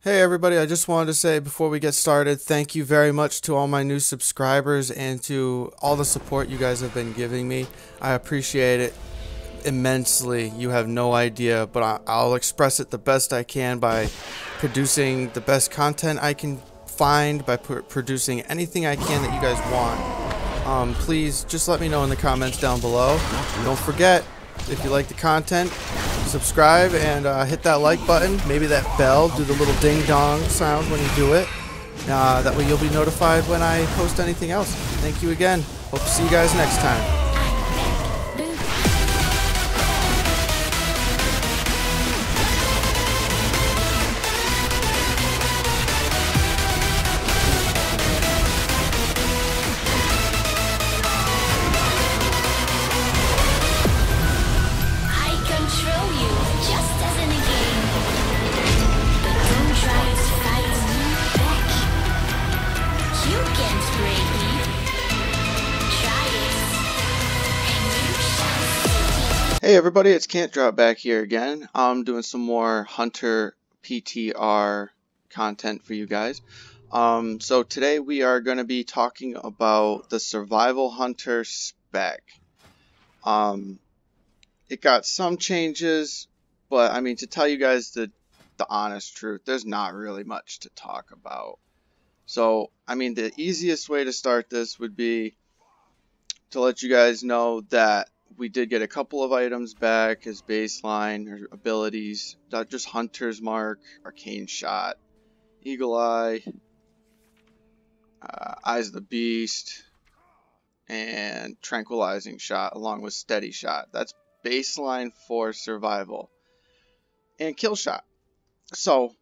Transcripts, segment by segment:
Hey everybody, I just wanted to say before we get started, thank you very much to all my new subscribers and to all the support you guys have been giving me. I appreciate it immensely. You have no idea, but I'll express it the best I can by producing the best content I can find, by producing anything I can that you guys want. Please just let me know in the comments down below. Don't forget, if you like the content, subscribe and hit that like button, maybe that bell, do the little ding dong sound when you do it. That way you'll be notified when I post anything else. Thank you again. Hope to see you guys next time. Hey everybody, it's CantDrop back here again. I'm doing some more Hunter PTR content for you guys. So today we are going to be talking about the Survival Hunter spec. It got some changes, but I mean, to tell you guys the honest truth, there's not really much to talk about. So I mean, the easiest way to start this would be to let you guys know that we did get a couple of items back as baseline or abilities. Just Hunter's Mark, Arcane Shot, Eagle Eye, Eyes of the Beast, and Tranquilizing Shot along with Steady Shot. That's baseline for survival. And Kill Shot. So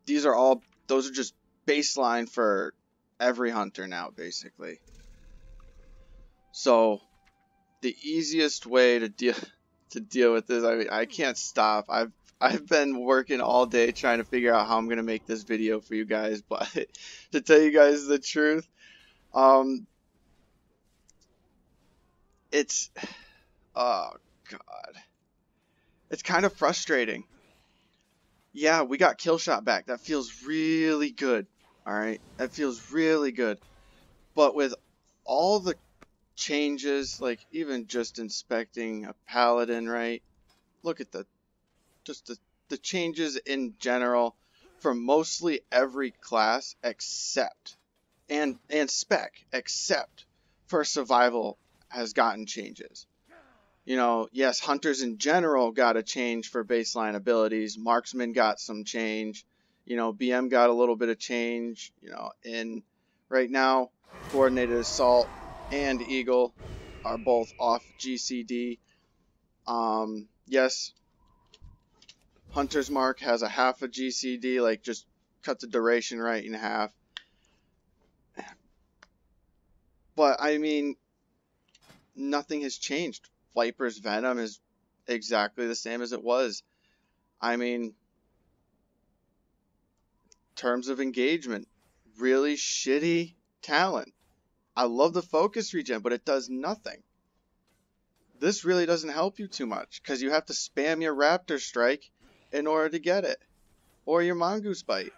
those are just baseline for every hunter now, basically. So the easiest way to deal with this, I mean, I can't stop. I've been working all day trying to figure out how I'm gonna make this video for you guys, but to tell you guys the truth, it's oh god, it's kind of frustrating. Yeah, we got Kill Shot back. That feels really good. All right, that feels really good. But with all the changes, like even just inspecting a paladin, right? Look at the changes in general for mostly every class except and spec except for survival has gotten changes. You know, yes, hunters in general got a change for baseline abilities. Marksman got some change. You know, BM got a little bit of change. You know, in right now, coordinated assault and Eagle are both off GCD. Yes, Hunter's Mark has a half a GCD, like just cut the duration right in half. But I mean, nothing has changed. Viper's Venom is exactly the same as it was. I mean, terms of engagement, really shitty talent. I love the focus regen, but it does nothing. This really doesn't help you too much because you have to spam your Raptor Strike in order to get it, or your Mongoose Bite.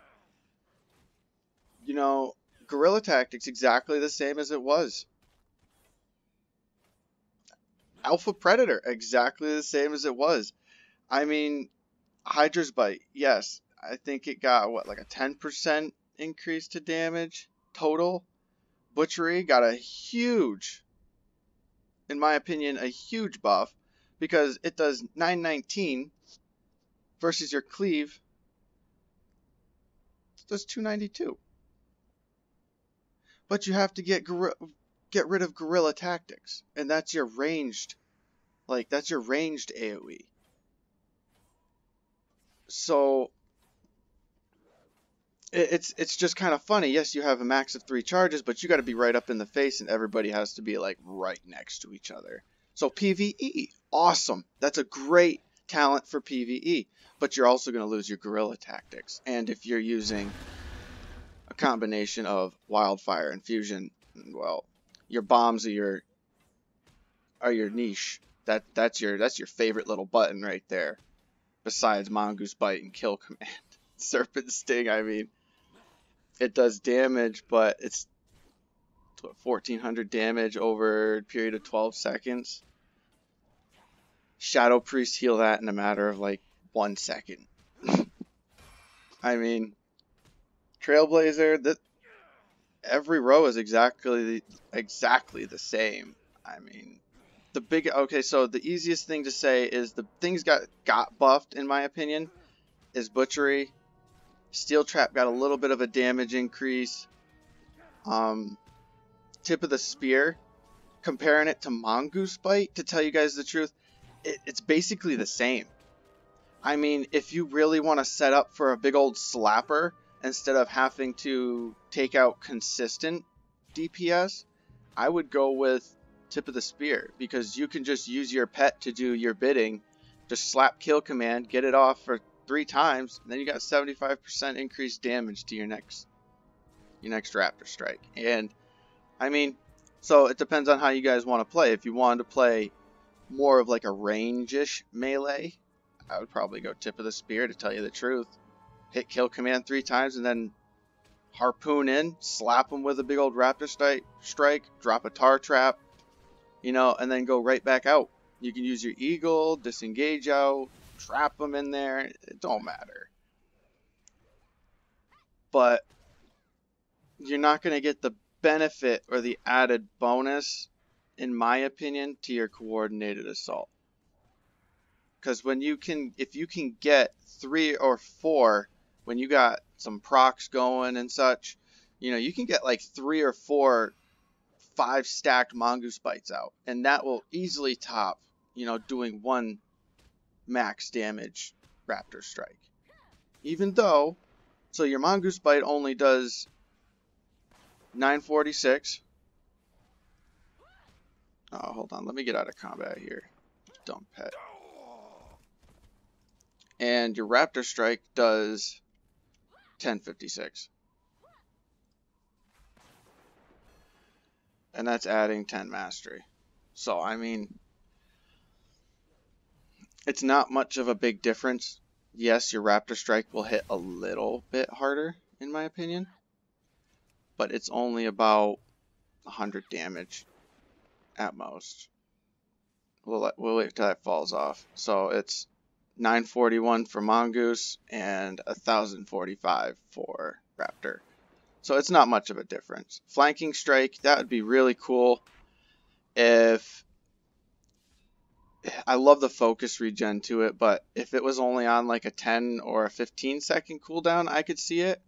You know, Guerrilla Tactics exactly the same as it was. Alpha Predator exactly the same as it was. I mean, Hydra's Bite, yes, I think it got what, like a 10% increase to damage total. Butchery got a huge, in my opinion, a huge buff because it does 919 versus your cleave does 292. But you have to get rid of Guerrilla Tactics, and that's your ranged, that's your ranged AoE. So it's just kind of funny. Yes, you have a max of 3 charges, but you got to be right up in the face, and everybody has to be like right next to each other. So PvE, awesome. That's a great talent for PvE, but you're also going to lose your Guerrilla Tactics. And if you're using a combination of Wildfire Infusion, well, your bombs are your niche. That's your favorite little button right there. besides Mongoose Bite and Kill Command. Serpent Sting, I mean, it does damage, but it's what, 1400 damage over a period of 12 seconds. Shadow Priest heal that in a matter of like 1 second. I mean, Trailblazer, every row is exactly the same. I mean, so the easiest thing to say is the things got buffed, in my opinion, is Butchery. Steel Trap got a little bit of a damage increase. Tip of the Spear, comparing it to Mongoose Bite, to tell you guys the truth, it's basically the same. I mean, if you really want to set up for a big old slapper, instead of having to take out consistent DPS, I would go with Tip of the Spear, because you can just use your pet to do your bidding. Just slap Kill Command, get it off for 3 times, and then you got 75% increased damage to your next Raptor Strike. And I mean, so it depends on how you guys want to play. If you wanted to play more of like a range-ish melee, I would probably go Tip of the Spear, to tell you the truth. Hit Kill Command 3 times and then harpoon in, slap them with a big old Raptor Strike, drop a Tar Trap, you know, and then go right back out. You can use your Eagle, disengage out, trap them in there, it don't matter. But you're not going to get the benefit or the added bonus, in my opinion, to your coordinated assault. Because if you can get 3 or 4, when you got some procs going and such, you know, you can get like 3 or 4 5 stacked Mongoose Bites out, and that will easily top, you know, doing 1 max damage Raptor Strike. Even though, so your Mongoose Bite only does 946. Oh, hold on, let me get out of combat here. Dumb pet. And your Raptor Strike does 1056. And that's adding 10 mastery. So, I mean, it's not much of a big difference. Yes, your Raptor Strike will hit a little bit harder, in my opinion. But it's only about 100 damage at most. We'll wait till that falls off. So it's 941 for Mongoose and 1045 for Raptor. So it's not much of a difference. Flanking Strike, that would be really cool if... I love the focus regen to it, but if it was only on like a 10 or a 15 second cooldown, I could see it.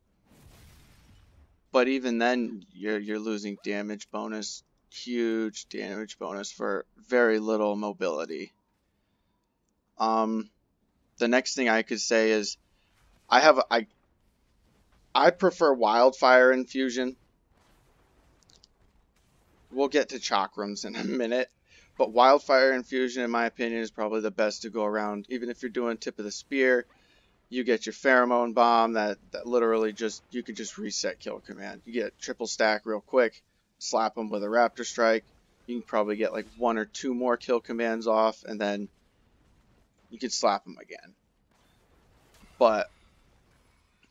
But even then, you're losing damage bonus, huge damage bonus for very little mobility. The next thing I could say is I prefer Wildfire Infusion. We'll get to Chakrams in a minute, but Wildfire Infusion, in my opinion, is probably the best to go around. Even if you're doing Tip of the Spear, you get your Pheromone Bomb that literally just, you could just reset Kill Command. You get triple stack real quick, slap them with a Raptor Strike. You can probably get like 1 or 2 more Kill Commands off, and then you can slap them again. But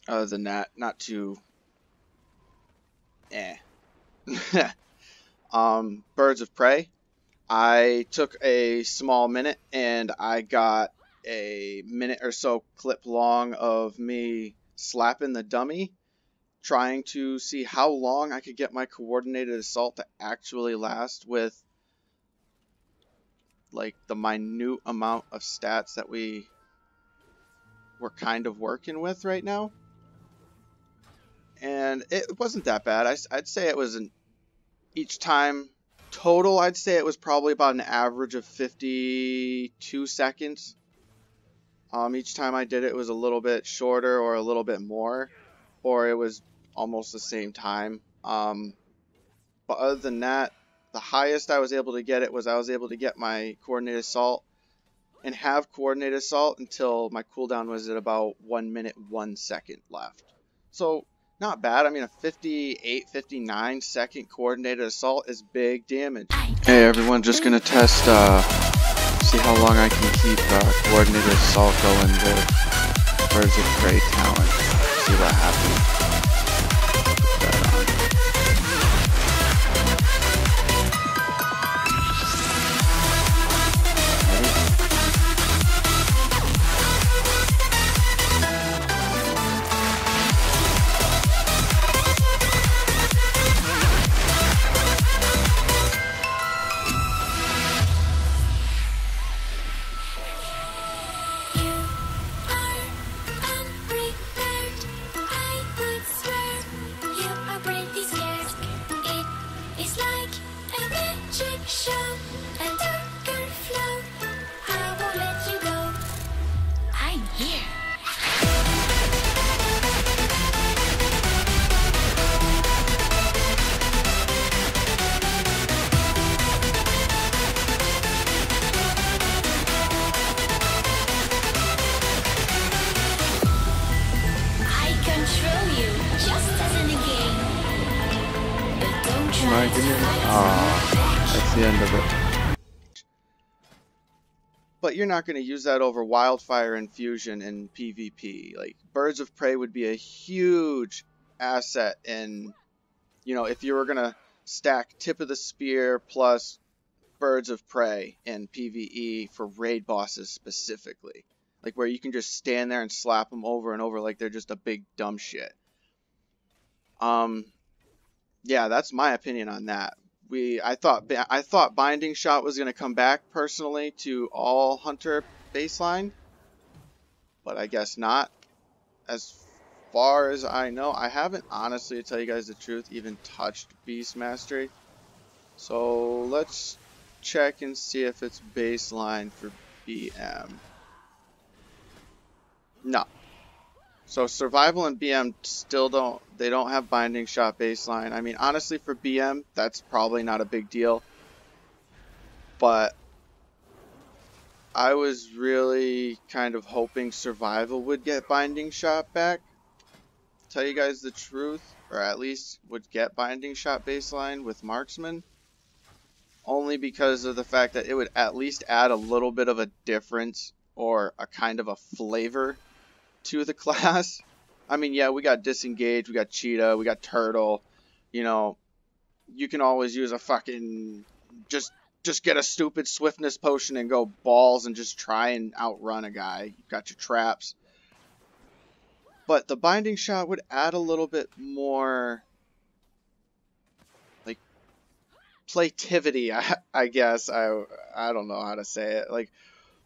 other than that, not too Birds of Prey, I took a small minute and I got a minute or so clip long of me slapping the dummy, trying to see how long I could get my coordinated assault to actually last with like the minute amount of stats that we're kind of working with right now. And it wasn't that bad. I'd say it was each time total, I'd say it was probably about an average of 52 seconds. Each time I did it, it was a little bit shorter or a little bit more, or it was almost the same time. But other than that, the highest I was able to get it was I was able to get my coordinated assault and have coordinated assault until my cooldown was at about 1 minute, 1 second left. So not bad. I mean, a 58, 59 second coordinated assault is big damage. Hey everyone, just gonna test See how long I can keep Coordinated Assault going with Birds of Prey talent. See what happens. Put that on. That's the end of it. But you're not going to use that over Wildfire Infusion in PvP. Like, Birds of Prey would be a huge asset in, you know, if you were going to stack Tip of the Spear plus Birds of Prey in PvE for raid bosses specifically. Like, where you can just stand there and slap them over and over like they're just a big dumb shit. Yeah, that's my opinion on that. I thought Binding Shot was going to come back personally to all Hunter baseline, but I guess not. As far as I know, I haven't, honestly, to tell you guys the truth, even touched Beast Mastery. So let's check and see if it's baseline for BM. No. So Survival and BM still don't have Binding Shot baseline. I mean, honestly, for BM, that's probably not a big deal. But I was really kind of hoping Survival would get Binding Shot back. Tell you guys the truth, or at least would get Binding Shot baseline with Marksman. Only because of the fact that it would at least add a little bit of a difference or a kind of a flavor to the class. I mean, yeah, we got Disengage, we got Cheetah, we got Turtle. You know, you can always use a fucking just get a stupid swiftness potion and go balls and just try and outrun a guy. You've got your traps. But the Binding Shot would add a little bit more, like, playtivity, I guess. I don't know how to say it. Like,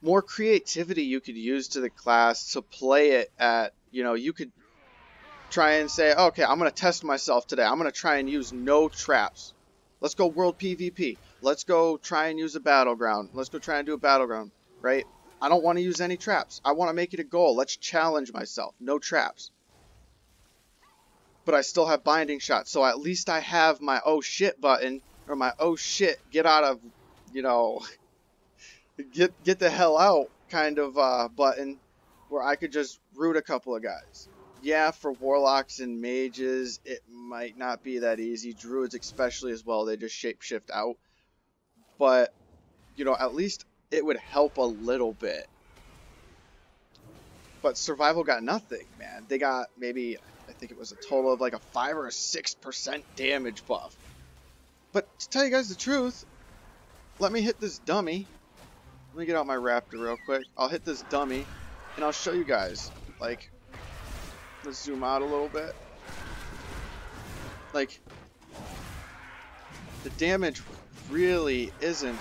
more creativity you could use to the class to play it at, you know, you could try and say, okay, I'm going to test myself today. I'm going to try and use no traps. Let's go world PvP. Let's go try and use a battleground. Let's go try and do a battleground, right? I don't want to use any traps. I want to make it a goal. Let's challenge myself. No traps. But I still have Binding Shot, so at least I have my oh shit button, or my oh shit, get out of, you know, get the hell out kind of button where I could just root a couple of guys. Yeah, for warlocks and mages, it might not be that easy. Druids especially as well, they just shapeshift out. But, you know, at least it would help a little bit. But Survival got nothing, man. They got maybe, I think it was a total of like a 5 or a 6% damage buff. But to tell you guys the truth, let me hit this dummy. Let me get out my Raptor real quick. I'll hit this dummy, and I'll show you guys. Like, let's zoom out a little bit. Like, the damage really isn't.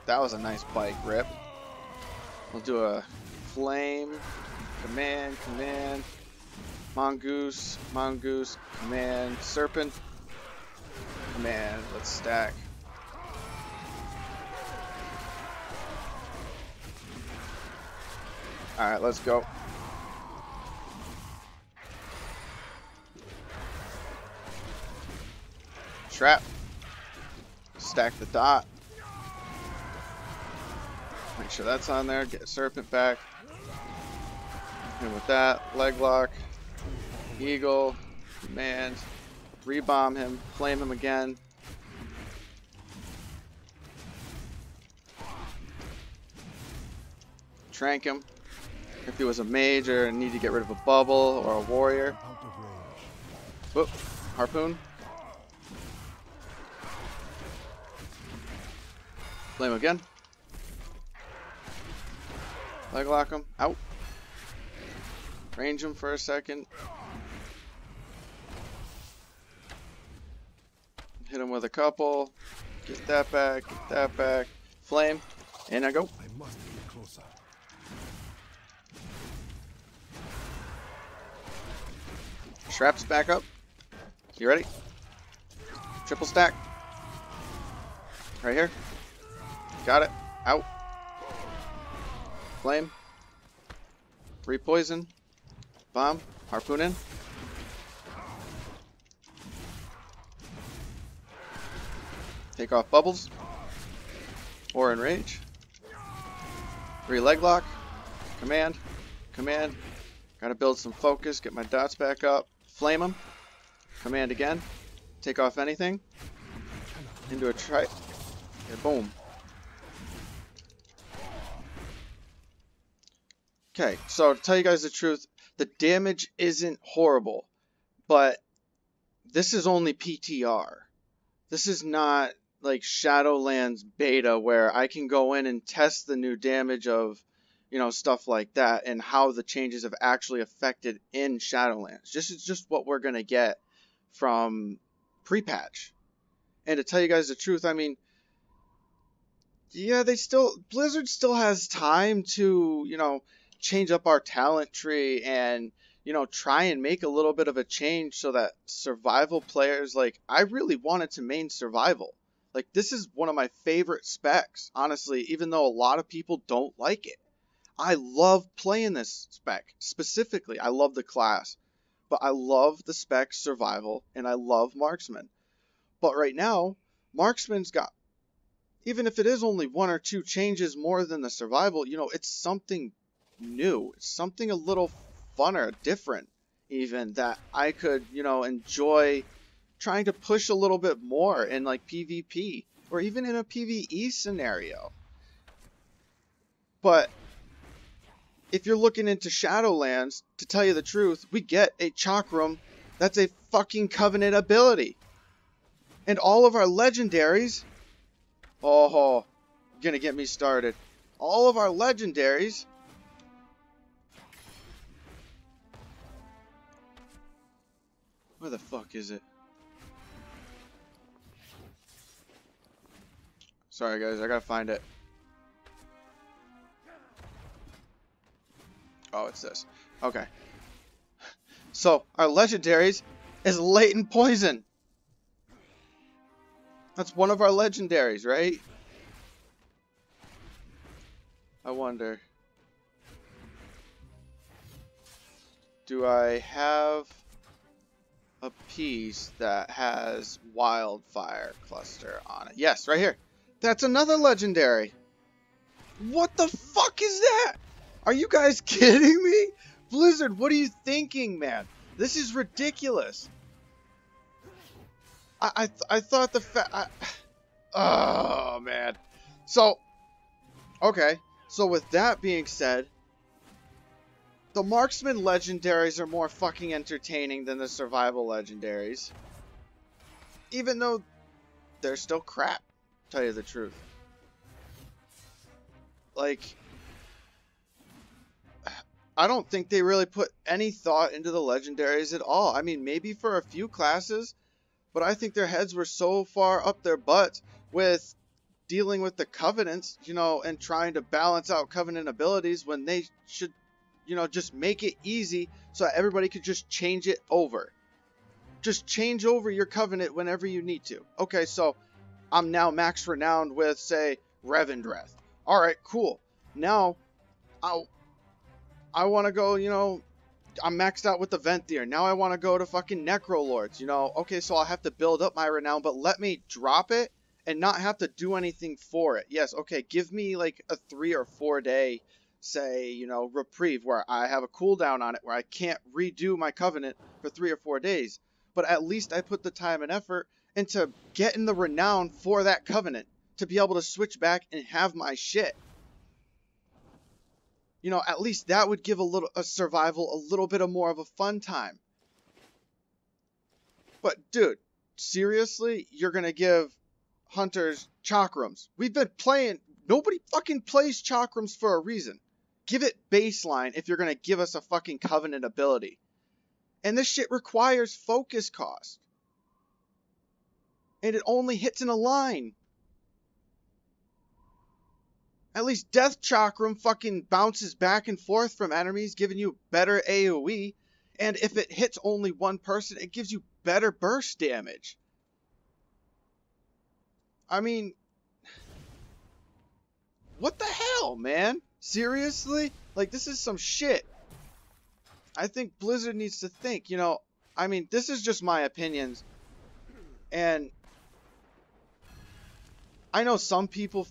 That was a nice bike rip. We'll do a flame, command, mongoose, command, serpent, command. Let's stack. Alright, let's go. Trap. Stack the dot. Make sure that's on there. Get a serpent back. And with that, leg lock, eagle, command, Rebomb him. Flame him again. Trank him. If he was a mage or need to get rid of a bubble or a warrior. Whoop. Harpoon. Flame again. Leg lock him. Out. Range him for a second. Hit him with a couple. Get that back. Get that back. Flame. And I go. I must get closer. Straps back up. You ready? Triple stack. Right here. Got it. Out. Flame. Repoison. Bomb. Harpoon in. Take off bubbles. Or enrage. 3 leg lock. Command. Command. Gotta build some focus. Get my dots back up. Flame them. Command again. Take off anything. Into a tri. Yeah, boom. Okay, so to tell you guys the truth, the damage isn't horrible, but this is only PTR. This is not like Shadowlands beta where I can go in and test the new damage of, you know, stuff like that and how the changes have actually affected in Shadowlands. This is just what we're going to get from pre-patch. And to tell you guys the truth, I mean, yeah, Blizzard still has time to, you know, change up our talent tree and, you know, try and make a little bit of a change so that survival players, like, I really wanted to main survival. Like, this is one of my favorite specs, honestly, even though a lot of people don't like it. I love playing this spec. Specifically, I love the class. But I love the spec survival, and I love marksman. But right now, marksman's got, even if it is only 1 or 2 changes more than the survival, you know, it's something new. It's something a little funner, different, even, that I could, you know, enjoy trying to push a little bit more in, like, PvP. Or even in a PvE scenario. But if you're looking into Shadowlands, to tell you the truth, we get a Chakram that's a fucking Covenant ability. And all of our legendaries, oh, gonna get me started. All of our legendaries where the fuck is it? Sorry guys, I gotta find it. Oh, it's this. Okay. So, our legendaries is Latent Poison. That's one of our legendaries, right? I wonder. Do I have a piece that has Wildfire Cluster on it? Yes, right here. That's another legendary. What the fuck is that? Are you guys kidding me? Blizzard, what are you thinking, man? This is ridiculous. I thought oh, man. So, okay. So with that being said, the marksman legendaries are more fucking entertaining than the survival legendaries. Even though they're still crap, to tell you the truth. Like, I don't think they really put any thought into the legendaries at all. I mean, maybe for a few classes, but I think their heads were so far up their butts with dealing with the covenants, you know, and trying to balance out covenant abilities when they should, you know, just make it easy so that everybody could just change it over. Just change over your covenant whenever you need to. Okay, so I'm now max renowned with, say, Revendreth. Alright, cool. Now, I want to go, you know, I'm maxed out with the Venthyr. Now I want to go to fucking Necrolords, you know. Okay, so I'll have to build up my renown, but let me drop it and not have to do anything for it. Yes, okay, give me like a 3 or 4 day, say, you know, reprieve where I have a cooldown on it where I can't redo my covenant for 3 or 4 days. but at least I put the time and effort into getting the renown for that covenant to be able to switch back and have my shit. You know, at least that would give a survival a little bit of more of a fun time. But dude, seriously, you're gonna give hunters chakrams? We've been playing. Nobody fucking plays chakrams for a reason. Give it baseline if you're gonna give us a fucking covenant ability. And this shit requires focus cost. And it only hits in a line. At least Death Chakram fucking bounces back and forth from enemies, giving you better AoE. And if it hits only one person, it gives you better burst damage. I mean, what the hell, man? Seriously? Like, this is some shit. I think Blizzard needs to think, you know, I mean, this is just my opinions. And I know some people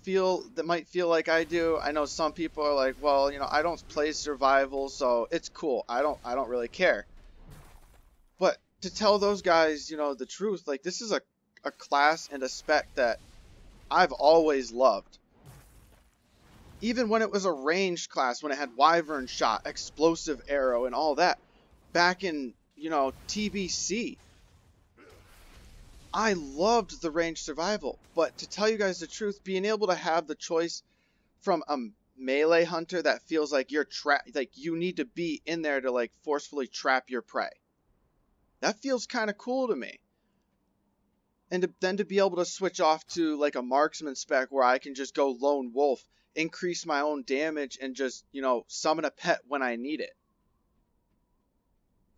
might feel like I do. I know some people are like, well, you know, I don't play survival, so it's cool. I don't really care. But to tell those guys, you know, the truth, like, this is a class and a spec that I've always loved. Even when it was a ranged class, when it had Wyvern Shot, Explosive Arrow, and all that, back in, you know, TBC. I loved the ranged survival, but to tell you guys the truth, being able to have the choice from a melee hunter that feels like you're like you need to be in there to like forcefully trap your prey. That feels kind of cool to me. And then to be able to switch off to like a marksman spec where I can just go lone wolf, increase my own damage, and just, you know, summon a pet when I need it.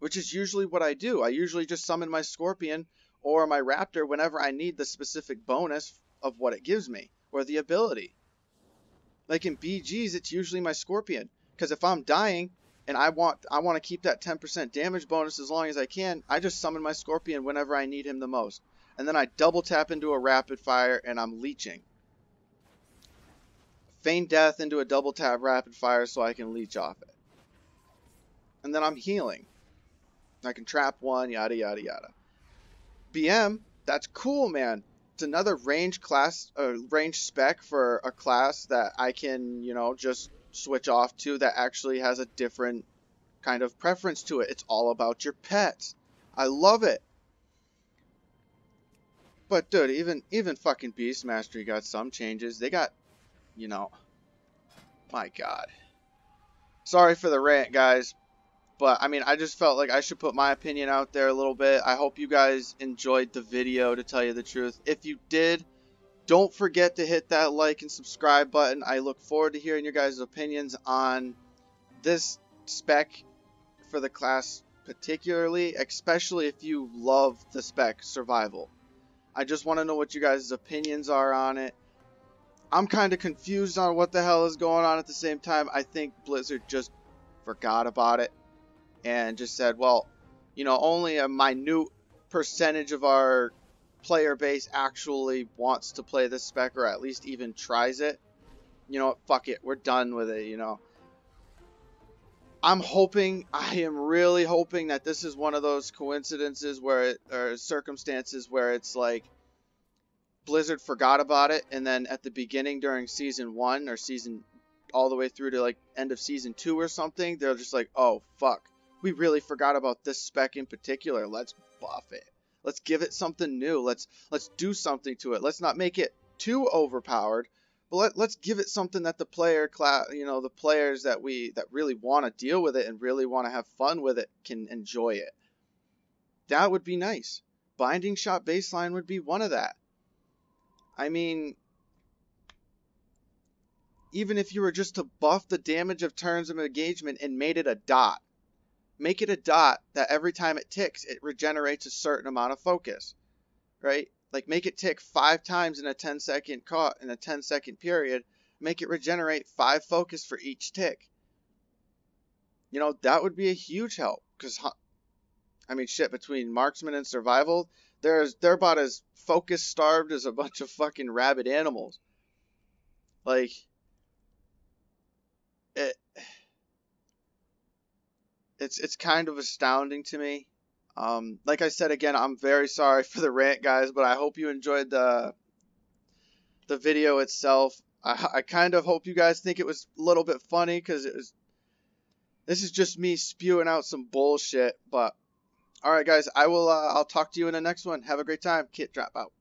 Which is usually what I do. I usually just summon my scorpion or my raptor whenever I need the specific bonus of what it gives me, or the ability. Like in BGs, it's usually my scorpion, because if I'm dying and I want to keep that 10% damage bonus as long as I can, I just summon my scorpion whenever I need him the most. And then I double tap into a rapid fire and I'm leeching. Feign death into a double tap rapid fire so I can leech off it. And then I'm healing. I can trap one, yada yada yada. BM, that's cool, man. It's another range class, range spec for a class that I can, you know, just switch off to that actually has a different kind of preference to it. It's all about your pets. I love it. But dude, even fucking Beast Mastery got some changes. They got, you know, my God. Sorry for the rant, guys. But, I mean, I just felt like I should put my opinion out there a little bit. I hope you guys enjoyed the video, to tell you the truth. If you did, don't forget to hit that like and subscribe button. I look forward to hearing your guys' opinions on this spec for the class particularly, especially if you love the spec survival. I just want to know what you guys' opinions are on it. I'm kind of confused on what the hell is going on at the same time. I think Blizzard just forgot about it and just said, well, you know, only a minute percentage of our player base actually wants to play this spec, or at least even tries it. You know what, fuck it, we're done with it, you know. I am really hoping that this is one of those coincidences where or circumstances where it's like Blizzard forgot about it, and then at the beginning during season 1 or season all the way through to like end of season 2 or something, they're just like, oh fuck, we really forgot about this spec in particular. Let's buff it. Let's give it something new. Let's do something to it. Let's not make it too overpowered, but let's give it something that the player class, you know, the players that really want to deal with it and really want to have fun with it can enjoy it. That would be nice. Binding Shot baseline would be one of that. I mean, even if you were just to buff the damage of turns of engagement and made it a dot. Make it a dot that every time it ticks, it regenerates a certain amount of focus. Right? Like, make it tick 5 times in a 10-second period. Make it regenerate 5 focus for each tick. You know, that would be a huge help. Because, I mean, shit, between marksman and survival, they're about as focus starved as a bunch of fucking rabid animals. Like, it's kind of astounding to me. Like I said again, I'm very sorry for the rant, guys, but I hope you enjoyed the video itself. I kind of hope you guys think it was a little bit funny, because this is just me spewing out some bullshit. But all right, guys, I'll talk to you in the next one. Have a great time. CantDrop out.